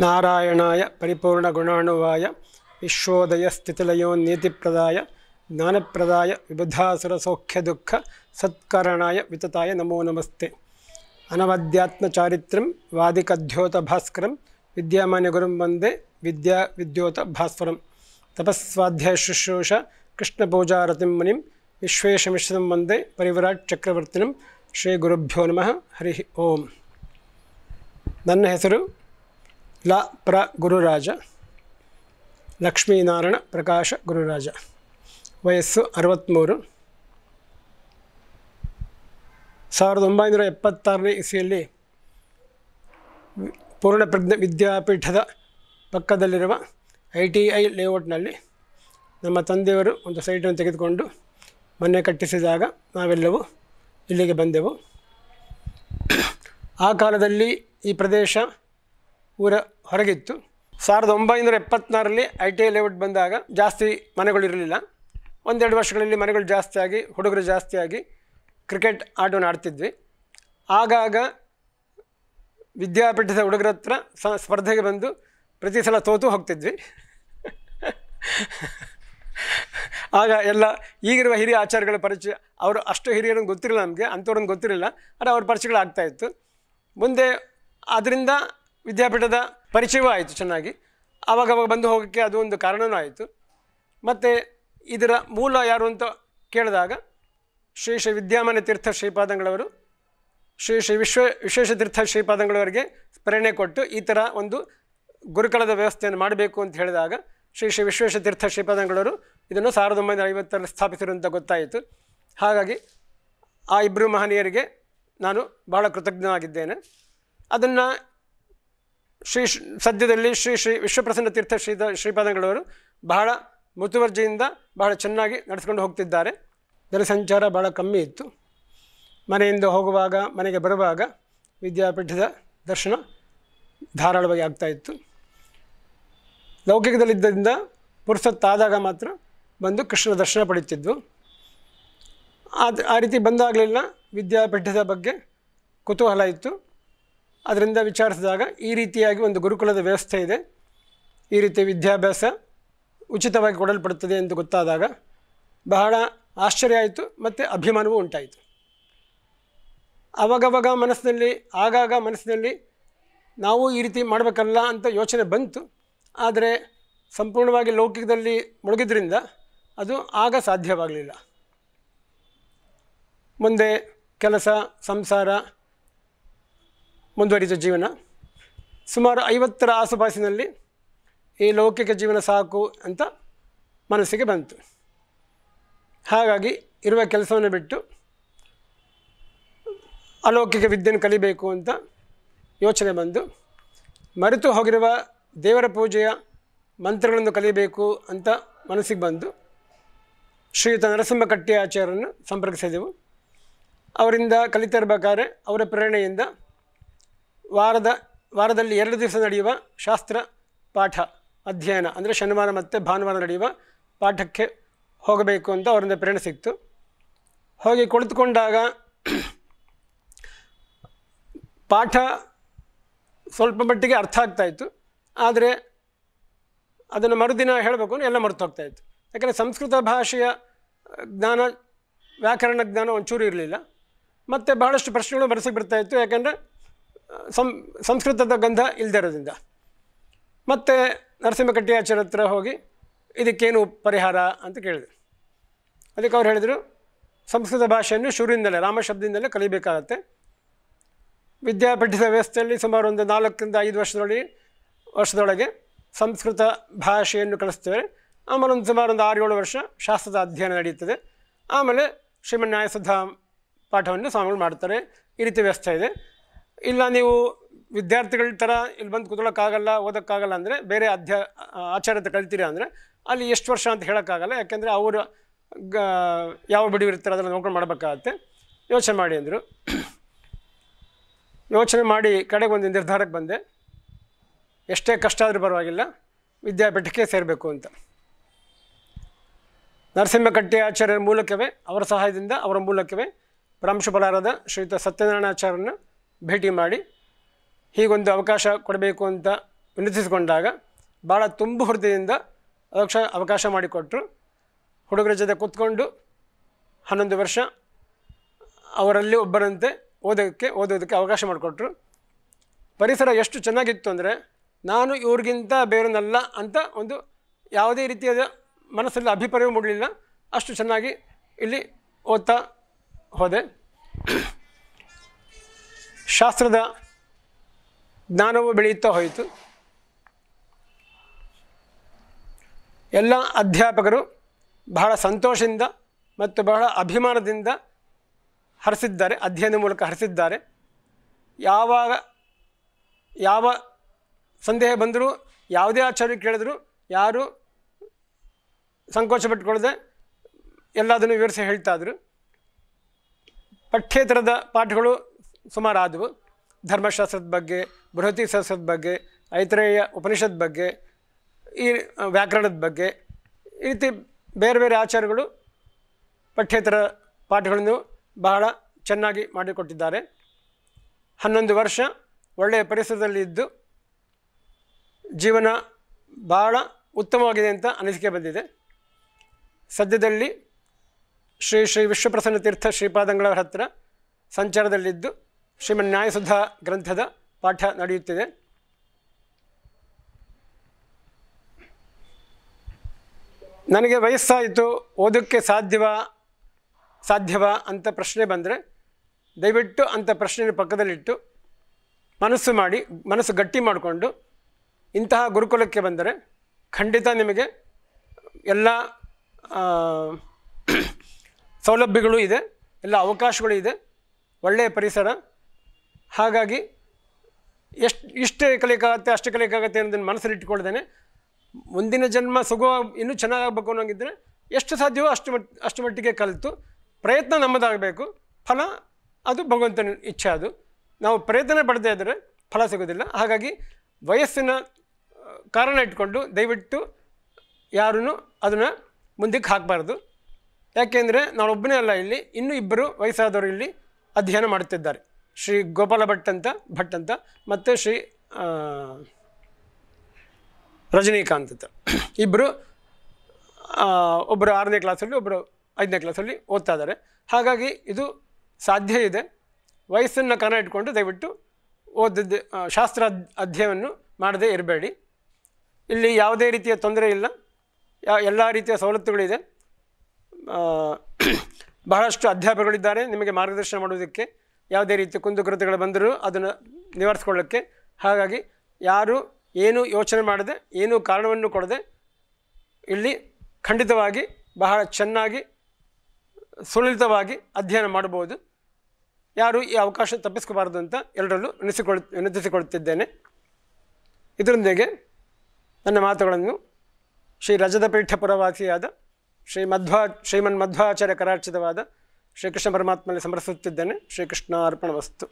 ನಾರಾಯಣಾಯ ಪರಿಪೂರ್ಣಗುಣಾಣುವಾಯ ವಿಶ್ವೋದಯಸ್ಥಿತಿಲಯೋನ್ನಿತಿಪ್ರದಾಯ ಜ್ಞಾನಪ್ರದಾಯ ವಿಬುಧಾಸುರಸೌಖ್ಯದುಃಖ ಸತ್ಕಾರಣಾಯ ವಿತತಾಯ ನಮೋ ನಮಸ್ತೆ. ಅನವದ್ಯಾತ್ಮಚಾರಿತ್ರ್ಯಂ ವಾದಿಕದ್ಯೋತಭಾಸ್ಕರಂ ವಿದ್ಯಾಮಾನ್ಯಗುರುಂ ವಂದೇ ವಿದ್ಯೋತಭಾಸ್ವರಂ. ತಪಸ್ವಾಧ್ಯಾಯಶುಶ್ರೂಷ ಕೃಷ್ಣಪೂಜಾರತಿಂ ಮುನಿಂ ವಿಶ್ವೇಶಮಿಶ್ರಂ ವಂದೇ ಪರಿವಿರಾಟ್ ಚಕ್ರವರ್ತಿನಂ. ಶ್ರೀ ಗುರುಭ್ಯೋ ನಮಃ. ಹರಿ ಓಂ. ನನ್ನ ಹೆಸರು ಗುರುರಾಜ ಲಕ್ಷ್ಮೀನಾರಾಯಣ ಪ್ರಕಾಶ ಗುರುರಾಜ. ವಯಸ್ಸು 63. 1976ನೇ ಇಸ್ವಿಯಲ್ಲಿ ಪೂರ್ಣಪ್ರಜ್ಞ ವಿದ್ಯಾಪೀಠದ ಪಕ್ಕದಲ್ಲಿರುವ ITI ಲೇಔಟ್ನಲ್ಲಿ ನಮ್ಮ ತಂದೆಯವರು ಒಂದು ಸೈಟನ್ನು ತೆಗೆದುಕೊಂಡು ಮನೆ ಕಟ್ಟಿಸಿದಾಗ ನಾವೆಲ್ಲವೂ ಇಲ್ಲಿಗೆ ಬಂದೆವು. ಆ ಕಾಲದಲ್ಲಿ ಈ ಪ್ರದೇಶ ಊರ ಹೊರಗಿತ್ತು. 1974ರಲ್ಲಿ ITI ಲೇಔಟ್ ಬಂದಾಗ ಜಾಸ್ತಿ ಮನೆಗಳಿರಲಿಲ್ಲ. ಒಂದೆರಡು ವರ್ಷಗಳಲ್ಲಿ ಮನೆಗಳು ಜಾಸ್ತಿಯಾಗಿ ಹುಡುಗರು ಜಾಸ್ತಿಯಾಗಿ ಕ್ರಿಕೆಟ್ ಆಟವನ್ನು ಆಡ್ತಿದ್ವಿ. ಆಗಾಗ ವಿದ್ಯಾಪೀಠದ ಹುಡುಗರ ಹತ್ರ ಸ್ಪರ್ಧೆಗೆ ಬಂದು ಪ್ರತಿ ಸಲ ಸೋತು ಹೋಗ್ತಿದ್ವಿ. ಆಗ ಎಲ್ಲ ಈಗಿರುವ ಹಿರಿಯ ಆಚಾರ್ಯಗಳ ಪರಿಚಯ, ಅವರು ಅಷ್ಟು ಹಿರಿಯರನ್ನು ಗೊತ್ತಿರಲಿಲ್ಲ ನಮಗೆ, ಅಂಥವ್ರನ್ನು ಗೊತ್ತಿರಲಿಲ್ಲ, ಆದರೆ ಅವ್ರ ಪರಿಚಯಗಳಾಗ್ತಾಯಿತ್ತು. ಮುಂದೆ ಅದರಿಂದ ವಿದ್ಯಾಪೀಠದ ಪರಿಚಯವೂ ಆಯಿತು ಚೆನ್ನಾಗಿ. ಆವಾಗವಾಗ ಬಂದು ಹೋಗೋಕ್ಕೆ ಅದು ಒಂದು ಕಾರಣವೂ ಆಯಿತು. ಮತ್ತು ಇದರ ಮೂಲ ಯಾರು ಅಂತ ಕೇಳಿದಾಗ ಶ್ರೀ ಶ್ರೀ ವಿದ್ಯಾಮಾನ್ಯ ತೀರ್ಥ ಶ್ರೀಪಾದಂಗಳವರು ಶ್ರೀ ಶ್ರೀ ವಿಶ್ವೇಶತೀರ್ಥ ಶ್ರೀಪಾದಂಗಳವರಿಗೆ ಪ್ರೇರಣೆ ಕೊಟ್ಟು ಈ ಥರ ಒಂದು ಗುರುಕುಲದ ವ್ಯವಸ್ಥೆಯನ್ನು ಮಾಡಬೇಕು ಅಂತ ಹೇಳಿದಾಗ ಶ್ರೀ ಶ್ರೀ ವಿಶ್ವೇಶತೀರ್ಥ ಶ್ರೀಪಾದಂಗಳವರು ಇದನ್ನು 1950ರಲ್ಲಿ ಸ್ಥಾಪಿಸಿರುವಂಥ ಗೊತ್ತಾಯಿತು. ಹಾಗಾಗಿ ಆ ಇಬ್ಬರು ಮಹನೀಯರಿಗೆ ನಾನು ಬಹಳ ಕೃತಜ್ಞನಾಗಿದ್ದೇನೆ. ಅದನ್ನು ಸದ್ಯದಲ್ಲಿ ಶ್ರೀ ಶ್ರೀ ವಿಶ್ವಪ್ರಸನ್ನ ತೀರ್ಥ ಶ್ರೀಪಾದಂಗಳವರು ಬಹಳ ಮುತುವರ್ಜಿಯಿಂದ ಬಹಳ ಚೆನ್ನಾಗಿ ನಡೆಸ್ಕೊಂಡು ಹೋಗ್ತಿದ್ದಾರೆ. ಜನಸಂಚಾರ ಭಾಳ ಕಮ್ಮಿ ಇತ್ತು. ಮನೆಯಿಂದ ಹೋಗುವಾಗ ಮನೆಗೆ ಬರುವಾಗ ವಿದ್ಯಾಪೀಠದ ದರ್ಶನ ಧಾರಾಳವಾಗಿ ಆಗ್ತಾಯಿತ್ತು. ಲೌಕಿಕದಲ್ಲಿದ್ದರಿಂದ ಪುರುಸತ್ತಾದಾಗ ಮಾತ್ರ ಬಂದು ಕೃಷ್ಣನ ದರ್ಶನ ಪಡೀತಿದ್ವು. ಆ ರೀತಿ ಬಂದಾಗಲೆಲ್ಲ ವಿದ್ಯಾಪೀಠದ ಬಗ್ಗೆ ಕುತೂಹಲ ಇತ್ತು. ಅದರಿಂದ ವಿಚಾರಿಸಿದಾಗ ಈ ರೀತಿಯಾಗಿ ಒಂದು ಗುರುಕುಲದ ವ್ಯವಸ್ಥೆ ಇದೆ, ಈ ರೀತಿ ವಿದ್ಯಾಭ್ಯಾಸ ಉಚಿತವಾಗಿ ಕೊಡಲ್ಪಡುತ್ತದೆ ಎಂದು ಗೊತ್ತಾದಾಗ ಬಹಳ ಆಶ್ಚರ್ಯ ಆಯಿತು ಮತ್ತು ಅಭಿಮಾನವೂ ಉಂಟಾಯಿತು. ಆವಾಗವಾಗ ಆಗಾಗ ಮನಸ್ಸಿನಲ್ಲಿ ನಾವು ಈ ರೀತಿ ಮಾಡಬೇಕಲ್ಲ ಅಂತ ಯೋಚನೆ ಬಂತು. ಆದರೆ ಸಂಪೂರ್ಣವಾಗಿ ಲೌಕಿಕದಲ್ಲಿ ಮುಳುಗಿದ್ರಿಂದ ಅದು ಆಗ ಸಾಧ್ಯವಾಗಲಿಲ್ಲ. ಮುಂದೆ ಕೆಲಸ, ಸಂಸಾರ, ಮುಂದುವರಿದ ಜೀವನ, ಸುಮಾರು 50ರ ಆಸುಪಾಸಿನಲ್ಲಿ ಈ ಲೌಕಿಕ ಜೀವನ ಸಾಕು ಅಂತ ಮನಸ್ಸಿಗೆ ಬಂತು. ಹಾಗಾಗಿ ಇರುವ ಕೆಲಸವನ್ನು ಬಿಟ್ಟು ಅಲೌಕಿಕ ವಿದ್ಯೆಯನ್ನು ಕಲಿಬೇಕು ಅಂತ ಯೋಚನೆ ಬಂದು, ಮರೆತು ಹೋಗಿರುವ ದೇವರ ಪೂಜೆಯ ಮಂತ್ರಗಳನ್ನು ಕಲಿಬೇಕು ಅಂತ ಮನಸ್ಸಿಗೆ ಬಂದು ಶ್ರೀಯುತ ನರಸಿಂಹ ಕಟ್ಟಿ ಆಚಾರ್ಯರನ್ನು ಸಂಪರ್ಕಿಸಿದೆವು. ಅವರಿಂದ ಕಲಿತಿರ್ಬೇಕಾದ್ರೆ ಅವರ ಪ್ರೇರಣೆಯಿಂದ ವಾರದಲ್ಲಿ 2 ದಿವಸ ನಡೆಯುವ ಶಾಸ್ತ್ರ ಪಾಠ ಅಧ್ಯಯನ, ಅಂದರೆ ಶನಿವಾರ ಮತ್ತು ಭಾನುವಾರ ನಡೆಯುವ ಪಾಠಕ್ಕೆ ಹೋಗಬೇಕು ಅಂತ ಅವರಿಂದ ಪ್ರೇರಣೆ ಸಿಕ್ತು. ಹೋಗಿ ಕುಳಿತುಕೊಂಡಾಗ ಪಾಠ ಸ್ವಲ್ಪ ಮಟ್ಟಿಗೆ ಅರ್ಥ ಆಗ್ತಾಯಿತ್ತು. ಆದರೆ ಅದನ್ನು ಮರುದಿನ ಹೇಳಬೇಕು ಅಂದರೆ ಎಲ್ಲ ಮರೆತು ಹೋಗ್ತಾಯಿತ್ತು. ಯಾಕಂದರೆ ಸಂಸ್ಕೃತ ಭಾಷೆಯ ಜ್ಞಾನ, ವ್ಯಾಕರಣ ಜ್ಞಾನ ಒಂಚೂರು ಇರಲಿಲ್ಲ. ಮತ್ತು ಬಹಳಷ್ಟು ಪ್ರಶ್ನೆಗಳು ಮನಸ್ಸಿಗೆ ಬರ್ತಾಯಿತ್ತು, ಯಾಕೆಂದರೆ ಸಂಸ್ಕೃತದ ಗಂಧ ಇಲ್ಲದೆ ಇರೋದ್ರಿಂದ. ಮತ್ತು ನರಸಿಂಹ ಕಟ್ಟಿ ಆಚಾರ್ಯ ಹತ್ರ ಹೋಗಿ ಇದಕ್ಕೇನು ಪರಿಹಾರ ಅಂತ ಕೇಳಿದೆ. ಅದಕ್ಕೆ ಅವ್ರು ಹೇಳಿದರು, ಸಂಸ್ಕೃತ ಭಾಷೆಯನ್ನು ಶುರುವಿಂದಲೇ, ರಾಮಶಬ್ದದಿಂದಲೇ ಕಲಿಬೇಕಾಗತ್ತೆ. ವಿದ್ಯಾಪೀಠದ ವ್ಯವಸ್ಥೆಯಲ್ಲಿ ಸುಮಾರು ಒಂದು 4ರಿಂದ 5 ವರ್ಷದೊಳಗೆ ಸಂಸ್ಕೃತ ಭಾಷೆಯನ್ನು ಕಲಿಸ್ತೇವೆ. ಆಮೇಲೆ ಸುಮಾರು ಒಂದು 6-7 ವರ್ಷ ಶಾಸ್ತ್ರದ ಅಧ್ಯಯನ ನಡೆಯುತ್ತದೆ. ಆಮೇಲೆ ಶ್ರೀಮನ್ ನ್ಯಾಯಸುಧ ಪಾಠವನ್ನು ಸ್ವಾಮಿಗಳು ಮಾಡ್ತಾರೆ. ಈ ರೀತಿ ವ್ಯವಸ್ಥೆ ಇದೆ. ಇಲ್ಲ ನೀವು ವಿದ್ಯಾರ್ಥಿಗಳ ಥರ ಇಲ್ಲಿ ಬಂದು ಕೂತ್ಕೊಳ್ಳೋಕ್ಕಾಗಲ್ಲ, ಓದೋಕ್ಕಾಗಲ್ಲ ಅಂದರೆ ಬೇರೆ ಆಚಾರ್ಯತೆ ಕಲಿತೀರಿ ಅಂದರೆ ಅಲ್ಲಿ ಎಷ್ಟು ವರ್ಷ ಅಂತ ಹೇಳೋಕ್ಕಾಗಲ್ಲ. ಯಾಕೆಂದರೆ ಅವರು ಯಾವ ಬಿಡುವಿರ್ತಾರೆ ಅದನ್ನು ನೋಡ್ಕೊಂಡು ಮಾಡಬೇಕಾಗತ್ತೆ. ಯೋಚನೆ ಮಾಡಿ ಅಂದರು. ಯೋಚನೆ ಮಾಡಿ ಕಡೆಗೆ ಒಂದು ನಿರ್ಧಾರಕ್ಕೆ ಬಂದೆ, ಎಷ್ಟೇ ಕಷ್ಟ ಆದರೂ ಪರವಾಗಿಲ್ಲ, ವಿದ್ಯಾಪೀಠಕ್ಕೆ ಸೇರಬೇಕು ಅಂತ. ನರಸಿಂಹ ಕಟ್ಟಿ ಆಚಾರ್ಯರ ಮೂಲಕವೇ, ಅವರ ಸಹಾಯದಿಂದ, ಅವರ ಮೂಲಕವೇ ಪ್ರಾಂಶುಪಾಲರಾದ ಶ್ರೀಯುತ ಸತ್ಯನಾರಾಯಣಾಚಾರ್ಯರನ್ನು ಭೇಟಿ ಮಾಡಿ ಹೀಗೊಂದು ಅವಕಾಶ ಕೊಡಬೇಕು ಅಂತ ವಿನಂತಿಸಿಕೊಂಡಾಗ ಭಾಳ ತುಂಬು ಹೃದಯದಿಂದ ಅವಕಾಶ ಮಾಡಿಕೊಟ್ಟರು. ಹುಡುಗರ ಜೊತೆ ಕೂತ್ಕೊಂಡು 11 ವರ್ಷ ಅವರಲ್ಲಿ ಒಬ್ಬರಂತೆ ಓದೋದಕ್ಕೆ ಅವಕಾಶ ಮಾಡಿಕೊಟ್ರು. ಪರಿಸರ ಎಷ್ಟು ಚೆನ್ನಾಗಿತ್ತು ಅಂದರೆ ನಾನು ಇವ್ರಿಗಿಂತ ಬೇರೆನಲ್ಲ ಅಂತ ಒಂದು ಯಾವುದೇ ರೀತಿಯಾದ ಮನಸ್ಸಲ್ಲಿ ಅಭಿಪ್ರಾಯ ಮೂಡಲಿಲ್ಲ. ಅಷ್ಟು ಚೆನ್ನಾಗಿ ಇಲ್ಲಿ ಓದ್ತಾ ಹೋದೆ. ಶಾಸ್ತ್ರದ ಜ್ಞಾನವೂ ಬೆಳೆಯುತ್ತಾ ಹೋಯಿತು. ಎಲ್ಲ ಅಧ್ಯಾಪಕರು ಬಹಳ ಸಂತೋಷದಿಂದ ಮತ್ತು ಬಹಳ ಅಭಿಮಾನದಿಂದ ಹರಿಸಿದ್ದಾರೆ, ಅಧ್ಯಯನದ ಮೂಲಕ ಹರಿಸಿದ್ದಾರೆ. ಯಾವ ಸಂದೇಹ ಬಂದರೂ ಯಾವುದೇ ಆಚಾರ್ಯ ಕೇಳಿದ್ರು ಯಾರು ಸಂಕೋಚ ಪಟ್ಟುಕೊಳ್ಳದೆ ಎಲ್ಲದನ್ನು ವಿವರಿಸಿ ಹೇಳ್ತಾಯಿದ್ರು. ಪಠ್ಯೇತರದ ಪಾಠಗಳು ಸುಮಾರು ಆದವು. ಧರ್ಮಶಾಸ್ತ್ರದ ಬಗ್ಗೆ, ಬೃಹತಿ ಶಾಸ್ತ್ರದ ಬಗ್ಗೆ, ಐತರೇಯ ಉಪನಿಷತ್ ಬಗ್ಗೆ, ಈ ವ್ಯಾಕರಣದ ಬಗ್ಗೆ, ಈ ರೀತಿ ಬೇರೆ ಬೇರೆ ಆಚಾರ್ಯಗಳು ಪಠ್ಯೇತರ ಪಾಠಗಳನ್ನು ಬಹಳ ಚೆನ್ನಾಗಿ ಮಾಡಿಕೊಟ್ಟಿದ್ದಾರೆ. 11 ವರ್ಷ ಒಳ್ಳೆಯ ಪರಿಸರದಲ್ಲಿ ಇದ್ದು ಜೀವನ ಭಾಳ ಉತ್ತಮವಾಗಿದೆ ಅಂತ ಅನಿಸಿಕೆ ಬಂದಿದೆ. ಸದ್ಯದಲ್ಲಿ ಶ್ರೀ ವಿಶ್ವಪ್ರಸನ್ನ ತೀರ್ಥ ಶ್ರೀಪಾದಂಗಳವರ ಹತ್ತಿರ ಸಂಚಾರದಲ್ಲಿದ್ದು ಶ್ರೀಮನ್ ನ್ಯಾಯಸುಧಾ ಗ್ರಂಥದ ಪಾಠ ನಡೆಯುತ್ತಿದೆ. ನನಗೆ ವಯಸ್ಸಾಯಿತು, ಓದೋಕ್ಕೆ ಸಾಧ್ಯವಾ ಅಂತ ಪ್ರಶ್ನೆ ಬಂದರೆ ದಯವಿಟ್ಟು ಅಂಥ ಪ್ರಶ್ನೆಯ ಪಕ್ಕದಲ್ಲಿಟ್ಟು ಮನಸ್ಸು ಗಟ್ಟಿ ಮಾಡಿಕೊಂಡು ಇಂತಹ ಗುರುಕುಲಕ್ಕೆ ಬಂದರೆ ಖಂಡಿತ ನಿಮಗೆ ಎಲ್ಲ ಸೌಲಭ್ಯಗಳು ಇದೆ, ಎಲ್ಲ ಅವಕಾಶಗಳು ಇದೆ, ಒಳ್ಳೆಯ ಪರಿಸರ. ಹಾಗಾಗಿ ಇಷ್ಟೇ ಕಲಿಯಕ್ಕಾಗತ್ತೆ ಅಷ್ಟೇ ಕಲಿಯಕ್ಕಾಗತ್ತೆ ಅನ್ನೋದನ್ನು ಮನಸ್ಸಲ್ಲಿ ಇಟ್ಕೊಳ್ದೇನೆ ಮುಂದಿನ ಜನ್ಮ ಇನ್ನೂ ಚೆನ್ನಾಗಾಗಬೇಕು ಅನ್ನೋಂಗಿದ್ರೆ ಎಷ್ಟು ಸಾಧ್ಯವೋ ಅಷ್ಟು ಮಟ್ಟಿಗೆ ಕಲಿತು ಪ್ರಯತ್ನ ನಮ್ಮದಾಗಬೇಕು. ಫಲ ಅದು ಭಗವಂತನ ಇಚ್ಛೆ. ಅದು ನಾವು ಪ್ರಯತ್ನ ಪಡದೇ ಇದ್ದರೆ ಫಲ ಸಿಗೋದಿಲ್ಲ. ಹಾಗಾಗಿ ವಯಸ್ಸಿನ ಕಾರಣ ಇಟ್ಕೊಂಡು ದಯವಿಟ್ಟು ಯಾರೂ ಅದನ್ನು ಮುಂದಕ್ಕೆ ಹಾಕಬಾರ್ದು. ಯಾಕೆಂದರೆ ನಾನೊಬ್ಬನೇ ಅಲ್ಲ, ಇಲ್ಲಿ ಇನ್ನೂ 2 ವಯಸ್ಸಾದವರು ಇಲ್ಲಿ ಅಧ್ಯಯನ ಮಾಡುತ್ತಿದ್ದಾರೆ. ಶ್ರೀ ಗೋಪಾಲ ಭಟ್ ಅಂತ ಮತ್ತು ಶ್ರೀ ರಜನೀಕಾಂತ್ ಅಂತ ಇಬ್ಬರು, ಒಬ್ಬರು 6ನೇ ಕ್ಲಾಸಲ್ಲಿ, ಒಬ್ಬರು 5ನೇ ಕ್ಲಾಸಲ್ಲಿ ಓದ್ತಾ ಇದ್ದಾರೆ. ಹಾಗಾಗಿ ಇದು ಸಾಧ್ಯ ಇದೆ. ವಯಸ್ಸನ್ನು ಕಾರಣ ಇಟ್ಕೊಂಡು ದಯವಿಟ್ಟು ಶಾಸ್ತ್ರ ಅಧ್ಯಯನವನ್ನು ಮಾಡದೇ ಇರಬೇಡಿ. ಇಲ್ಲಿ ಯಾವುದೇ ರೀತಿಯ ತೊಂದರೆ ಇಲ್ಲ, ಎಲ್ಲ ರೀತಿಯ ಸವಲತ್ತುಗಳಿದೆ. ಬಹಳಷ್ಟು ಅಧ್ಯಾಪಕಗಳಿದ್ದಾರೆ ನಿಮಗೆ ಮಾರ್ಗದರ್ಶನ ಮಾಡುವುದಕ್ಕೆ. ಯಾವುದೇ ರೀತಿಯ ಕುಂದುಕೊರತೆಗಳು ಬಂದರೂ ಅದನ್ನು ನಿವಾರಿಸ್ಕೊಳ್ಳೋಕ್ಕೆ. ಹಾಗಾಗಿ ಯಾರು ಏನೂ ಯೋಚನೆ ಮಾಡದೆ, ಏನೂ ಕಾರಣವನ್ನು ಕೊಡದೆ ಇಲ್ಲಿ ಖಂಡಿತವಾಗಿ ಬಹಳ ಚೆನ್ನಾಗಿ ಸುಲಲಿತವಾಗಿ ಅಧ್ಯಯನ ಮಾಡಬಹುದು. ಯಾರು ಈ ಅವಕಾಶ ತಪ್ಪಿಸ್ಕೋಬಾರ್ದು ಅಂತ ಎಲ್ಲರಲ್ಲೂ ವಿನಂತಿಸಿಕೊಳ್ಳುತ್ತಿದ್ದೇನೆ. ಇದರೊಂದಿಗೆ ನನ್ನ ಮಾತುಗಳನ್ನು ಶ್ರೀ ರಜತಪೀಠ ಪುರವಾಸಿಯಾದ ಶ್ರೀಮನ್ ಮಧ್ವಾಚಾರ್ಯ ಕರಾರ್ಚಿತವಾದ ಶ್ರೀಕೃಷ್ಣ ಪರಮಾತ್ಮನಲ್ಲಿ ಸಮರ್ಪಿಸುತ್ತಿದ್ದೇನೆ. ಶ್ರೀಕೃಷ್ಣ ಅರ್ಪಣಮಸ್ತು.